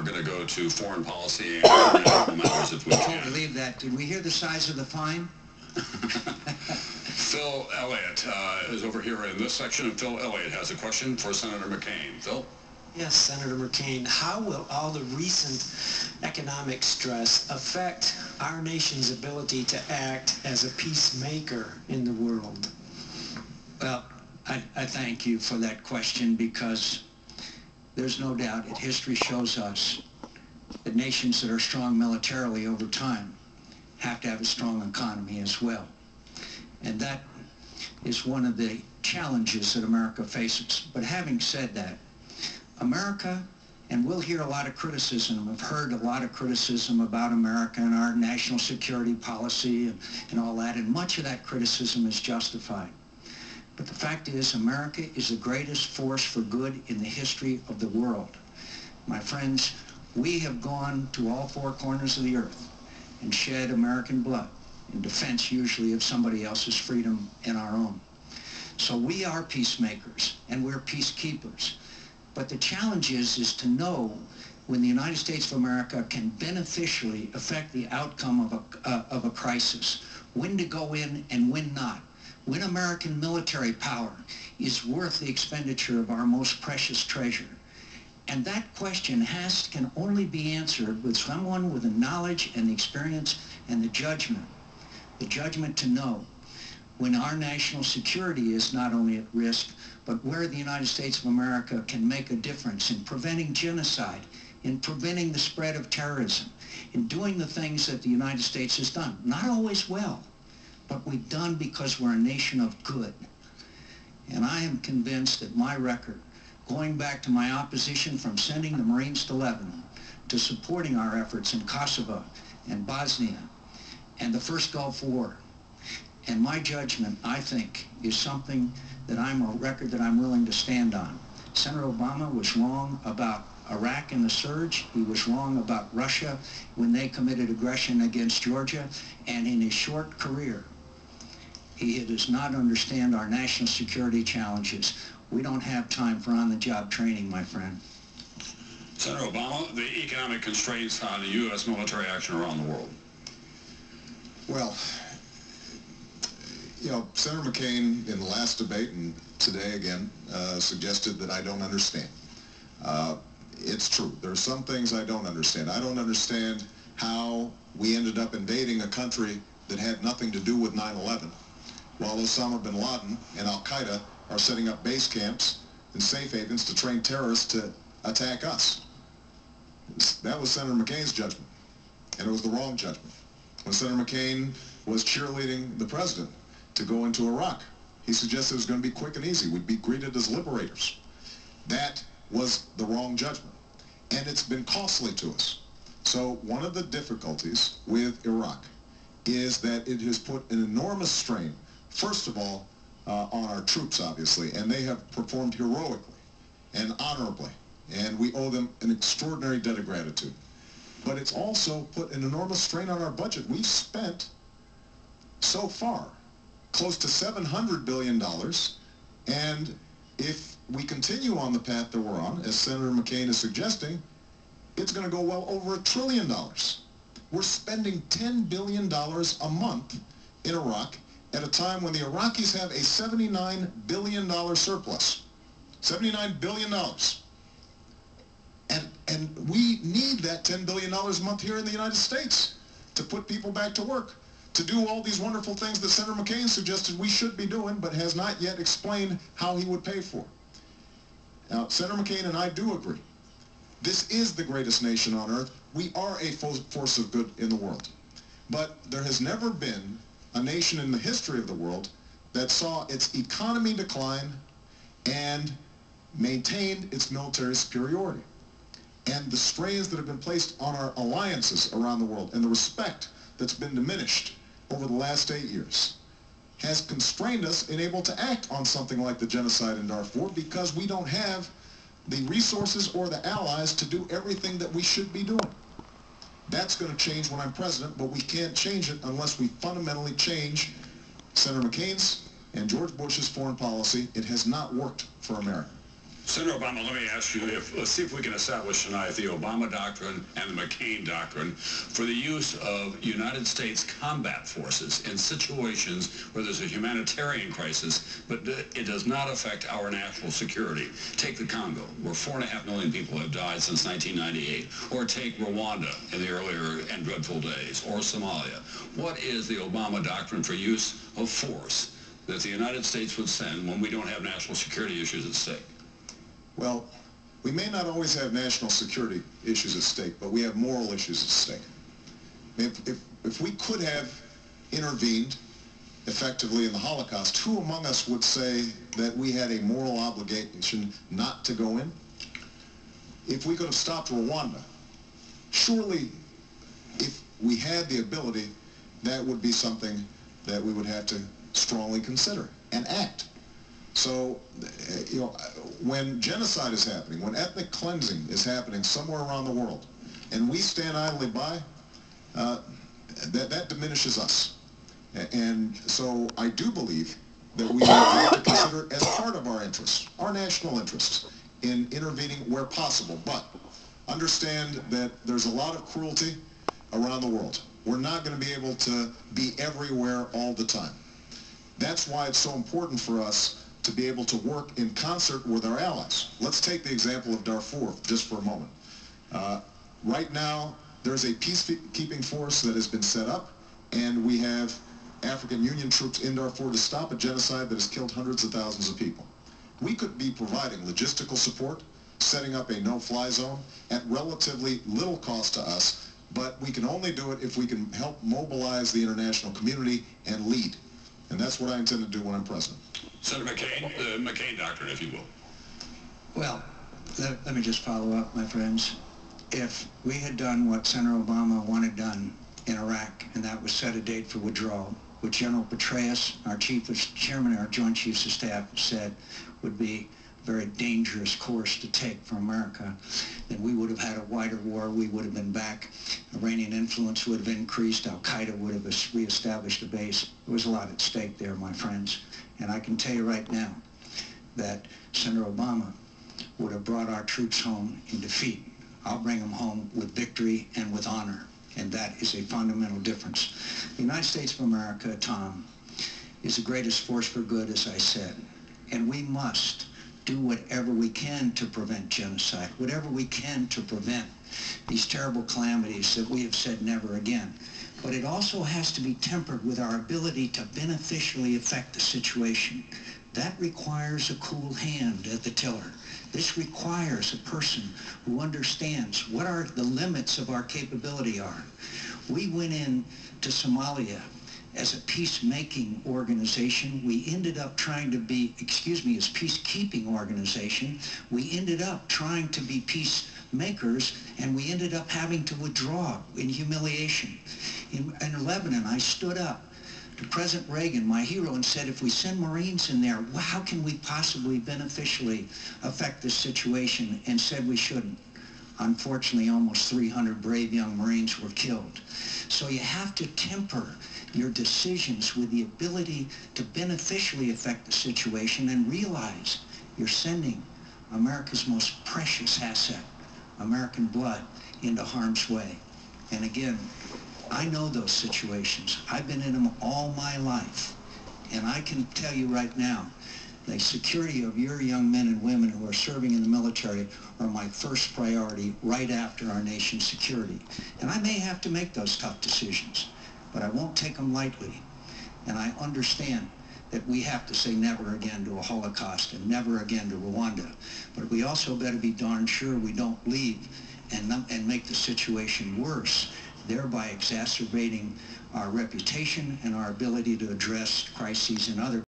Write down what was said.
we're going to go to foreign policy and international matters if we Before can. we leave that, did we hear the size of the fine? Phil Elliott is over here in this section, and Phil Elliott has a question for Senator McCain. Phil? Yes, Senator McCain, how will all the recent economic stress affect our nation's ability to act as a peacemaker in the world? Well, I thank you for that question, because there's no doubt that history shows us that nations that are strong militarily over time have to have a strong economy as well. And that is one of the challenges that America faces. But having said that, America, and we'll hear a lot of criticism, I've heard a lot of criticism about America and our national security policy and all that, and much of that criticism is justified. But the fact is, America is the greatest force for good in the history of the world. My friends, we have gone to all four corners of the earth and shed American blood in defense usually of somebody else's freedom and our own. So we are peacemakers and we're peacekeepers. But the challenge is to know when the United States of America can beneficially affect the outcome of a crisis, when to go in and when not, when American military power is worth the expenditure of our most precious treasure. And that question can only be answered with someone with the knowledge and the experience and the judgment to know when our national security is not only at risk, but where the United States of America can make a difference in preventing genocide, in preventing the spread of terrorism, in doing the things that the United States has done. Not always well, but we've done because we're a nation of good. And I am convinced that my record, going back to my opposition from sending the Marines to Lebanon, to supporting our efforts in Kosovo and Bosnia and the first Gulf War, and my judgment, I think, is something that a record that I'm willing to stand on. Senator Obama was wrong about Iraq and the surge. He was wrong about Russia when they committed aggression against Georgia. And in his short career, he does not understand our national security challenges. We don't have time for on-the-job training, my friend. Senator Obama, the economic constraints on the U.S. military action around the world. Well, you know, Senator McCain in the last debate and today again suggested that I don't understand. It's true. There are some things I don't understand. I don't understand how we ended up invading a country that had nothing to do with 9/11, while Osama bin Laden and Al-Qaeda are setting up base camps and safe havens to train terrorists to attack us. That was Senator McCain's judgment, and it was the wrong judgment. When Senator McCain was cheerleading the president to go into Iraq, he suggested it was going to be quick and easy. We'd be greeted as liberators. That was the wrong judgment, and it's been costly to us. So one of the difficulties with Iraq is that it has put an enormous strain, first of all, on our troops, obviously, and they have performed heroically and honorably, and we owe them an extraordinary debt of gratitude. But it's also put an enormous strain on our budget. We've spent, so far, close to $700 billion, and if we continue on the path that we're on, as Senator McCain is suggesting, it's going to go well over $1 trillion. We're spending $10 billion a month in Iraq at a time when the Iraqis have a $79 billion surplus. $79 billion. And we need that $10 billion a month here in the United States to put people back to work, to do all these wonderful things that Senator McCain suggested we should be doing, but has not yet explained how he would pay for. Now, Senator McCain and I do agree. This is the greatest nation on earth. We are a force of good in the world. But there has never been a nation in the history of the world that saw its economy decline and maintained its military superiority. And the strains that have been placed on our alliances around the world and the respect that's been diminished over the last 8 years has constrained us in able to act on something like the genocide in Darfur because we don't have the resources or the allies to do everything that we should be doing. That's going to change when I'm president, but we can't change it unless we fundamentally change Senator McCain's and George Bush's foreign policy. It has not worked for America. Senator Obama, let me ask you, let's see if we can establish tonight the Obama doctrine and the McCain doctrine for the use of United States combat forces in situations where there's a humanitarian crisis, but it does not affect our national security. Take the Congo, where 4.5 million people have died since 1998, or take Rwanda in the earlier and dreadful days, or Somalia. What is the Obama doctrine for use of force that the United States would send when we don't have national security issues at stake? Well, we may not always have national security issues at stake, but we have moral issues at stake. If we could have intervened effectively in the Holocaust, who among us would say that we had a moral obligation not to go in? If we could have stopped Rwanda, surely if we had the ability, that would be something that we would have to strongly consider and act. So, when genocide is happening, when ethnic cleansing is happening somewhere around the world, and we stand idly by, that diminishes us. And so I do believe that we have to consider it as part of our interests, our national interests, in intervening where possible. But understand that there's a lot of cruelty around the world. We're not going to be able to be everywhere all the time. That's why it's so important for us to be able to work in concert with our allies. Let's take the example of Darfur just for a moment. Right now, there's a peacekeeping force that has been set up, and we have African Union troops in Darfur to stop a genocide that has killed hundreds of thousands of people. We could be providing logistical support, setting up a no-fly zone at relatively little cost to us, but we can only do it if we can help mobilize the international community and lead. And that's what I intend to do when I'm president. Senator McCain, the McCain doctrine, if you will. Well, let me just follow up, my friends. If we had done what Senator Obama wanted done in Iraq, and that was set a date for withdrawal, which General Petraeus, our chairman of our Joint Chiefs of Staff, said would be a very dangerous course to take for America, then we would have had a wider war. We would have been back. Iranian influence would have increased. Al-Qaeda would have reestablished a base. There was a lot at stake there, my friends. And I can tell you right now that Senator Obama would have brought our troops home in defeat. I'll bring them home with victory and with honor. And that is a fundamental difference. The United States of America, Tom, is the greatest force for good, as I said. And we must do whatever we can to prevent genocide, whatever we can to prevent these terrible calamities that we have said never again. But it also has to be tempered with our ability to beneficially affect the situation. That requires a cool hand at the tiller. This requires a person who understands what the limits of our capability are. We went in to Somalia as a peacemaking organization. We ended up trying to be, as peacekeeping organization. We ended up trying to be peacemakers, and we ended up having to withdraw in humiliation. In Lebanon, I stood up to President Reagan, my hero, and said, if we send Marines in there, how can we possibly beneficially affect this situation, and said we shouldn't. Unfortunately, almost 300 brave young Marines were killed. So you have to temper your decisions with the ability to beneficially affect the situation and realize you're sending America's most precious asset, American blood, into harm's way. And again, I know those situations. I've been in them all my life. And I can tell you right now, the security of your young men and women who are serving in the military are my first priority right after our nation's security. And I may have to make those tough decisions, but I won't take them lightly. And I understand that we have to say never again to a Holocaust and never again to Rwanda. But we also better be darn sure we don't leave and make the situation worse, thereby exacerbating our reputation and our ability to address crises in other